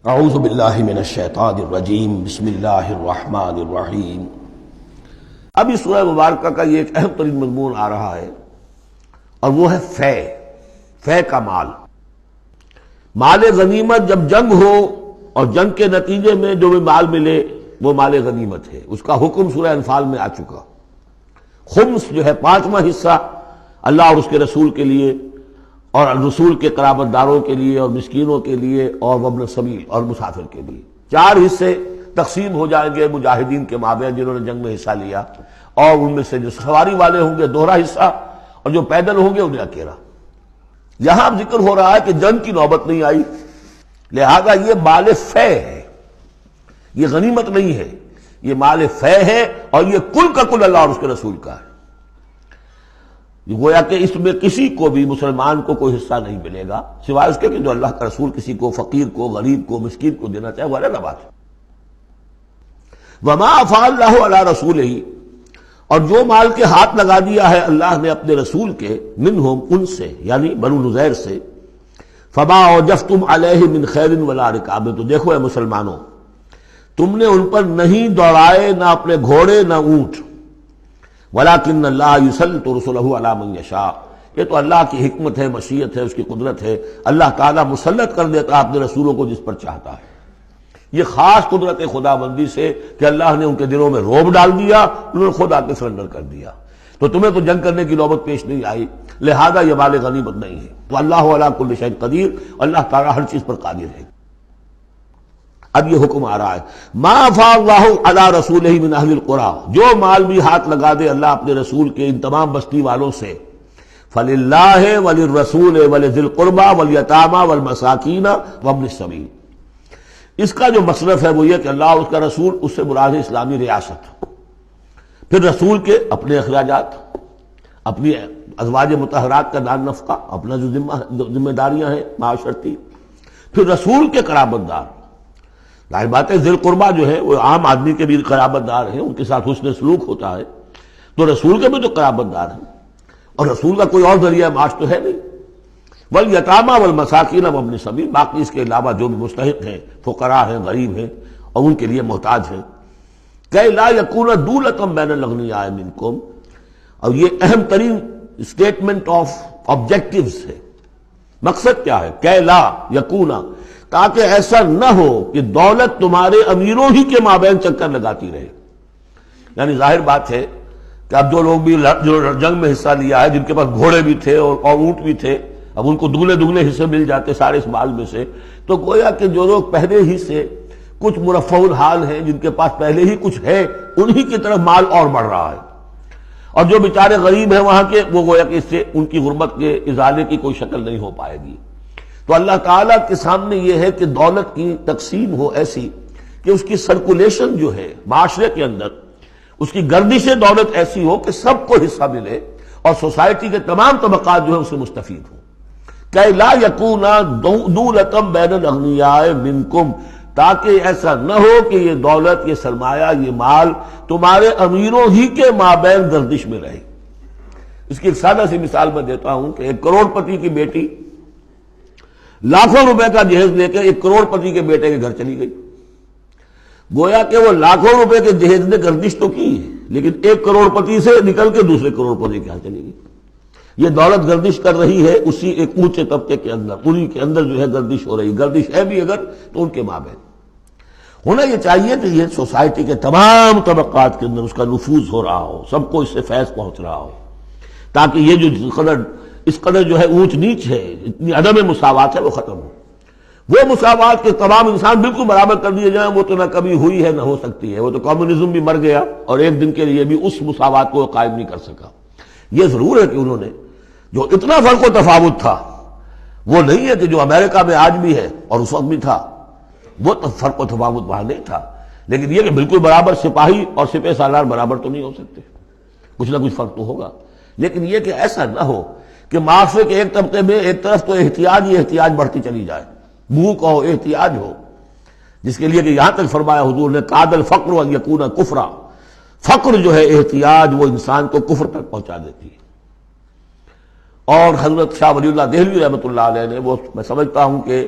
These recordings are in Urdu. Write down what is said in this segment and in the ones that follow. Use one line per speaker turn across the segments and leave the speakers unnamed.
اعوذ باللہ من الشیطان الرجیم بسم اللہ الرحمن الرحیم۔ اب اس سورہ مبارکہ کا یہ ایک اہم ترین مضمون آ رہا ہے اور وہ ہے فے کا مال غنیمت۔ جب جنگ ہو اور جنگ کے نتیجے میں جو بھی مال ملے وہ مال غنیمت ہے، اس کا حکم سورہ انفال میں آ چکا۔ خمس جو ہے پانچواں حصہ اللہ اور اس کے رسول کے لیے اور رسول کے قرابت داروں کے لیے اور مسکینوں کے لیے اور وابن السبیل اور مسافر کے لیے، چار حصے تقسیم ہو جائیں گے مجاہدین کے مابین جنہوں نے جنگ میں حصہ لیا، اور ان میں سے جو سواری والے ہوں گے دوہرا حصہ، اور جو پیدل ہوں گے انہیں اکیلا۔ یہاں اب ذکر ہو رہا ہے کہ جنگ کی نوبت نہیں آئی، لہذا یہ مال فے ہے، یہ غنیمت نہیں ہے، یہ مال فے ہے، اور یہ کل کا کل اللہ اور اس کے رسول کا ہے۔ گویا کہ اس میں کسی کو بھی مسلمان کو کوئی حصہ نہیں ملے گا سوائے اس کے کہ جو اللہ کا رسول کسی کو فقیر کو غریب کو مسکین کو دینا چاہے، وہ الگ بات ہے۔ وما افاء اللہ علی رسولہ، اور جو مال کے ہاتھ لگا دیا ہے اللہ نے اپنے رسول کے، منہم ان سے یعنی بنو نذیر سے، فما اوجفتم علیہ من خیر ولا رکاب، تو دیکھو اے مسلمانوں، تم نے ان پر نہیں دوڑائے نہ اپنے گھوڑے نہ اونٹ، ولیکن اللہ یسلط رسلہ علی من یشاء، یہ تو اللہ کی حکمت ہے، مشیت ہے، اس کی قدرت ہے، اللہ تعالیٰ مسلط کر دیتا ہے اپنے رسولوں کو جس پر چاہتا ہے۔ یہ خاص قدرت خدا بندی سے کہ اللہ نے ان کے دلوں میں رعب ڈال دیا، انہوں نے خود آ کے سرنڈر کر دیا، تو تمہیں تو جنگ کرنے کی نوبت پیش نہیں آئی، لہذا یہ مال غنیمت نہیں ہے۔ تو اللہ علی کل شیء قدیر، اللہ تعالیٰ ہر چیز پر قادر ہے۔ اب یہ حکم آ رہا ہے، ما افاء اللہ علی رسولہ من اہل القری، جو مال بھی ہاتھ لگا دے اللہ اپنے رسول کے ان تمام بستی والوں سے، فللہ وللرسول ولذی القربى والیتامى والمساکین وابن السبیل، اس کا جو مصرف ہے وہ یہ کہ اللہ اور اس کا رسول، اس سے مراد ہے اسلامی ریاست، پھر رسول کے اپنے اخراجات، اپنی ازواج مطہرات کا دار نفقہ، اپنا جو ذمہ داریاں ہیں معاشرتی، پھر رسول کے قرابت دار۔ ظاہر بات ہے ذی القربیٰ جو ہے وہ عام آدمی کے بھی قرابت دار ہیں، ان کے ساتھ حسن سلوک ہوتا ہے، تو رسول کے بھی تو قرابت دار ہیں، اور رسول کا کوئی اور ذریعہ معاش تو ہے نہیں۔ والیتامى والمساکین وابن السبیل، باقی اس کے علاوہ جو بھی مستحق ہیں، فقراء ہیں، غریب ہیں اور ان کے لیے محتاج ہیں۔ کہ لا یکون دولۃ بین الاغنیاء منکم، اور یہ اہم ترین اسٹیٹمنٹ آف آبجیکٹیوز ہے۔ مقصد کیا ہے؟ کہ لا یکون، تاکہ ایسا نہ ہو کہ دولت تمہارے امیروں ہی کے مابین چکر لگاتی رہے۔ یعنی ظاہر بات ہے کہ اب جو لوگ بھی جو جنگ میں حصہ لیا ہے، جن کے پاس گھوڑے بھی تھے اور اونٹ بھی تھے، اب ان کو دگنے حصے مل جاتے سارے اس مال میں سے، تو گویا کہ جو لوگ پہلے ہی سے کچھ مرفع الحال ہیں، جن کے پاس پہلے ہی کچھ ہے، انہی کی طرف مال اور بڑھ رہا ہے، اور جو بیچارے غریب ہیں وہاں کے، وہ گویا کہ اس سے ان کی غربت کے ازالے کی کوئی شکل نہیں ہو پائے گی۔ تو اللہ تعالیٰ کے سامنے یہ ہے کہ دولت کی تقسیم ہو ایسی کہ اس کی سرکولیشن جو ہے معاشرے کے اندر، اس کی گردش دولت ایسی ہو کہ سب کو حصہ ملے اور سوسائٹی کے تمام طبقات جو ہے اس سے مستفید ہوں۔ کہ لا یکون دولۃ بین الاغنیاء منکم، تاکہ ایسا نہ ہو کہ یہ دولت، یہ سرمایہ، یہ مال تمہارے امیروں ہی کے مابین گردش میں رہے۔ اس کی ایک سادہ سی مثال میں دیتا ہوں کہ ایک کروڑ پتی کی بیٹی لاکھوں روپے کا جہیز لے کے ایک کروڑ پتی کے بیٹے کے گھر چلی گئی، گویا کہ وہ لاکھوں روپے کے جہیز نے گردش تو کی ہے، لیکن ایک کروڑ پتی سے نکل کے دوسرے کروڑ پتی کے ہاں چلی گئی۔ یہ دولت گردش کر رہی ہے اسی ایک اونچے طبقے کے اندر، انہی کے اندر جو ہے گردش ہو رہی، گردش ہے بھی اگر تو ان کے مابین۔ ہونا یہ چاہیے کہ یہ سوسائٹی کے تمام طبقات کے اندر اس کا نفوذ ہو رہا ہو، سب کو اس سے فیض پہنچ رہا ہو، تاکہ یہ جو اس قدر جو ہے اونچ نیچ ہے، اتنی عدم مساوات ہے، وہ ختم ہو۔ وہ مساوات کے تمام انسان بالکل برابر کر دیے جائیں، وہ تو نہ کبھی ہوئی ہے نہ ہو سکتی ہے، وہ تو کمیونزم بھی مر گیا اور ایک دن کے لیے بھی اس مساوات کو قائم نہیں کر سکا۔ یہ ضرور ہے کہ انہوں نے جو اتنا فرق و تفاوت تھا، وہ نہیں ہے کہ جو امریکہ میں آج بھی ہے اور اس وقت بھی تھا، وہ فرق و تفاوت وہاں نہیں تھا، لیکن یہ کہ بالکل برابر سپاہی اور سپہ سالار برابر تو نہیں ہو سکتے، کچھ نہ کچھ فرق تو ہوگا، لیکن یہ کہ ایسا نہ ہو کہ معاشرے کے ایک طبقے میں ایک طرف تو احتیاج ہی احتیاج بڑھتی چلی جائے، بھوک ہو، احتیاج ہو، جس کے لیے کہ یہاں تک فرمایا حضور نے قاد الفقر ان یکون کفرا، فقر جو ہے احتیاج وہ انسان کو کفر تک پہنچا دیتی ہے۔ اور حضرت شاہ ولی اللہ دہلوی رحمۃ اللہ علیہ نے، وہ میں سمجھتا ہوں کہ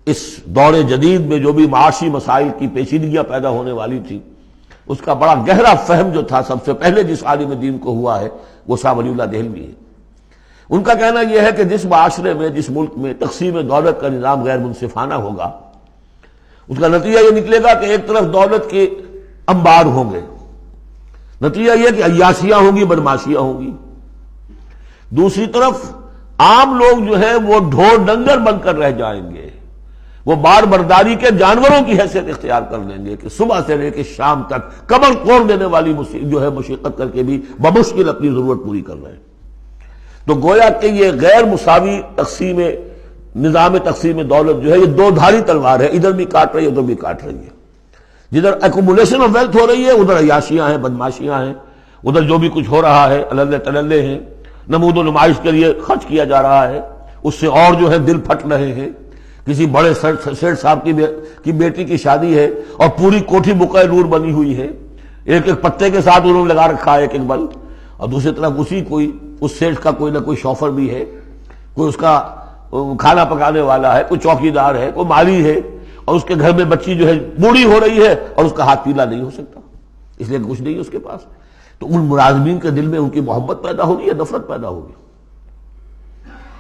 اس دور جدید میں جو بھی معاشی مسائل کی پیچیدگیاں پیدا ہونے والی تھی، اس کا بڑا گہرا فہم جو تھا سب سے پہلے جس عالم دین کو ہوا ہے وہ شاہ ولی اللہ دہلوی ہے۔ ان کا کہنا یہ ہے کہ جس معاشرے میں، جس ملک میں تقسیم دولت کا نظام غیر منصفانہ ہوگا، اس کا نتیجہ یہ نکلے گا کہ ایک طرف دولت کے انبار ہوں گے، نتیجہ یہ کہ عیاشیاں ہوں گی، بدماشیاں ہوں گی، دوسری طرف عام لوگ جو ہے وہ ڈھور ڈنگر بن کر رہ جائیں گے، وہ بار برداری کے جانوروں کی حیثیت اختیار کر لیں گے کہ صبح سے لے کے شام تک کمر توڑ دینے والی جو ہے مشقت کر کے بھی بمشکل اپنی ضرورت پوری کر رہے ہیں۔ تو گویا کہ یہ غیر مساوی نظام تقسیم دولت جو ہے یہ دو دھاری تلوار ہے، ادھر بھی کاٹ رہی ہے ادھر بھی کاٹ رہی ہے۔ جدھر ایکومولیشن آف ویلتھ ہو رہی ہے ادھر عیاشیاں ہیں، بدماشیاں ہیں، ادھر جو بھی کچھ ہو رہا ہے اللہ تللے ہیں، نمود و نمائش کے لیے خرچ کیا جا رہا ہے، اس سے اور جو ہے دل پھٹ رہے ہیں۔ کسی بڑے سیٹ صاحب کی بیٹی کی شادی ہے اور پوری کوٹھی بقعہ نور بنی ہوئی ہے، ایک ایک پتے کے ساتھ انہوں نے لگا رکھا ہے ایک ایک بلب، اور دوسری طرف اس سیٹ کا کوئی نہ کوئی شوفر بھی ہے، کوئی اس کا کھانا پکانے والا ہے، کوئی چوکی دار ہے، کوئی مالی ہے، اور اس کے گھر میں بچی جو ہے بوڑھی ہو رہی ہے اور اس کا ہاتھ پیلا نہیں ہو سکتا اس لیے کچھ نہیں ہے اس کے پاس۔ تو ان ملازمین کے دل میں ان کی محبت پیدا ہوگی یا نفرت پیدا ہوگی؟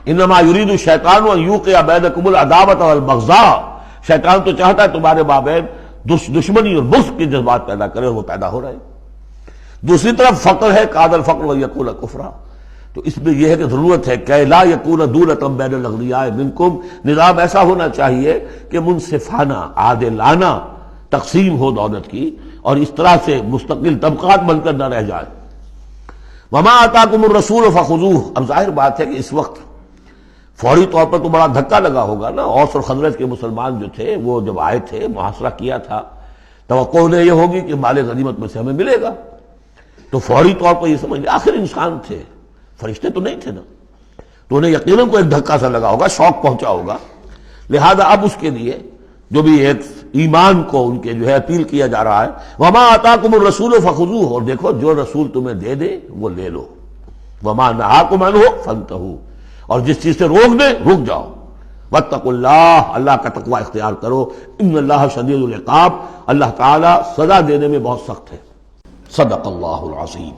انما یرید الشیطان ان یوقع بینکم العداوۃ والبغضاء، شیطان تو چاہتا ہے تمہارے مابین دشمنی اور بغض کے جذبات پیدا کرے، اور وہ پیدا ہو رہے ہیں۔ دوسری طرف فقر ہے، کاد الفقر ویکون کفرا، تو اس میں یہ ہے کہ ضرورت ہے کہ لا یکون دولۃ بین الاغنیاء منکم، نظام ایسا ہونا چاہیے کہ منصفانہ عادلانہ تقسیم ہو دولت کی، اور اس طرح سے مستقل طبقات بن کر نہ رہ جائے۔ وما آتاکم الرسول فخذوہ، اب ظاہر بات ہے کہ اس وقت فوری طور پر تو بڑا دھکا لگا ہوگا نا، اوس اور خزرج کے مسلمان جو تھے وہ جب آئے تھے محاصرہ کیا تھا، توقع انہیں یہ ہوگی کہ مال غنیمت میں سے ہمیں ملے گا، تو فوری طور پر یہ سمجھ لیں آخر انسان تھے، فرشتے تو نہیں تھے نا، تو انہیں یقیناً کو ایک دھکا سا لگا ہوگا، شوق پہنچا ہوگا، لہذا اب اس کے لیے جو بھی ایک ایمان کو ان کے جو ہے اپیل کیا جا رہا ہے، وما آتاکم الرسول فخذوہ، اور دیکھو جو رسول تمہیں دے دے وہ لے لو، وما نہاکم عنہ فانتہوا، اور جس چیز سے روک دے رک جاؤ، واتقوا اللہ، اللہ کا تقوی اختیار کرو، ان اللہ شدید العقاب، اللہ تعالی سزا دینے میں بہت سخت ہے۔ صدق اللہ العظیم۔